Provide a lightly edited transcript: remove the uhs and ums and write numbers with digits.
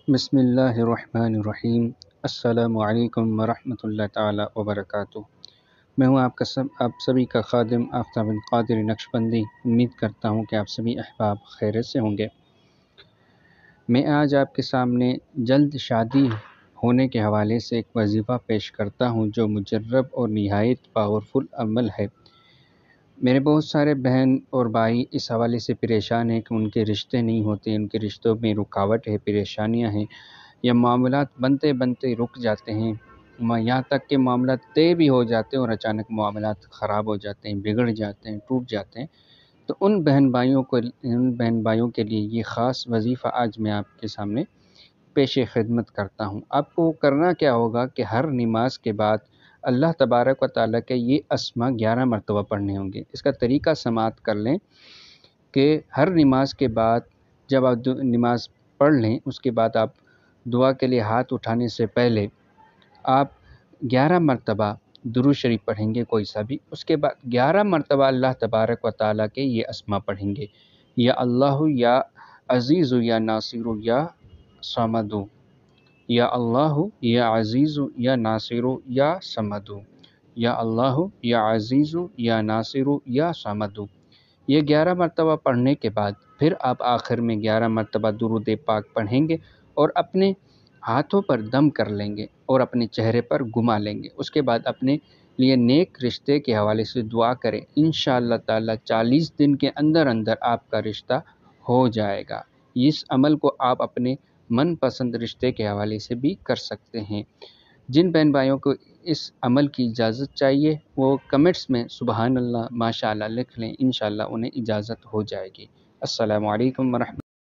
بسم اللہ الرحمن الرحیم۔ السلام علیکم ورحمۃ اللہ تعالی وبرکاتہ۔ میں ہوں آپ سبھی کا خادم آفتاب القادر نقشبندی۔ امید کرتا ہوں کہ آپ سبھی احباب خیریت سے ہوں گے۔ میں آج آپ کے سامنے جلد شادی ہونے کے حوالے سے ایک وظیفہ پیش کرتا ہوں جو مجرب اور نہایت پاورفل عمل ہے۔ میرے بہت سارے بہن اور بھائی اس حوالے سے پریشان ہیں کہ ان کے رشتے نہیں ہوتے، ان کے رشتوں میں رکاوٹ ہے، پریشانیاں ہیں، یا معاملات بنتے بنتے رک جاتے ہیں، یہاں تک کہ معاملات طے بھی ہو جاتے ہیں اور اچانک معاملات خراب ہو جاتے ہیں، بگڑ جاتے ہیں، ٹوٹ جاتے ہیں۔ تو ان بہن بھائیوں کے لیے یہ خاص وظیفہ آج میں آپ کے سامنے پیش خدمت کرتا ہوں۔ آپ کو کرنا کیا ہوگا کہ ہر نماز کے بعد اللہ تبارک و تعالیٰ کے یہ اسماء 11 مرتبہ پڑھنے ہوں گے۔ اس کا طریقہ سماعت کر لیں کہ ہر نماز کے بعد جب آپ نماز پڑھ لیں، اس کے بعد آپ دعا کے لیے ہاتھ اٹھانے سے پہلے آپ 11 مرتبہ درود شریف پڑھیں گے کوئی سا بھی۔ اس کے بعد 11 مرتبہ اللہ تبارک و تعالیٰ کے یہ اسماء پڑھیں گے: یا اللہ، یا عزیز، یا ناصر، یا صمد، یا اللہ، یا عزیز، یا ناصر، یا صمد، یا اللہ، یا عزیز، یا ناصر، یا صمد۔ یہ 11 مرتبہ پڑھنے کے بعد پھر آپ آخر میں 11 مرتبہ درود پاک پڑھیں گے اور اپنے ہاتھوں پر دم کر لیں گے اور اپنے چہرے پر گما لیں گے۔ اس کے بعد اپنے لیے نیک رشتے کے حوالے سے دعا کریں۔ انشاءاللہ تعالی 40 دن کے اندر آپ کا رشتہ ہو جائے گا۔ اس عمل کو آپ اپنے من پسند رشتے کے حوالے سے بھی کر سکتے ہیں۔ جن بہن بھائیوں کو اس عمل کی اجازت چاہیے وہ کمنٹس میں سبحان اللہ، ماشاء اللہ لکھ لیں، انشاءاللہ انہیں اجازت ہو جائے گی۔ السلام علیکم ورحمۃ اللہ۔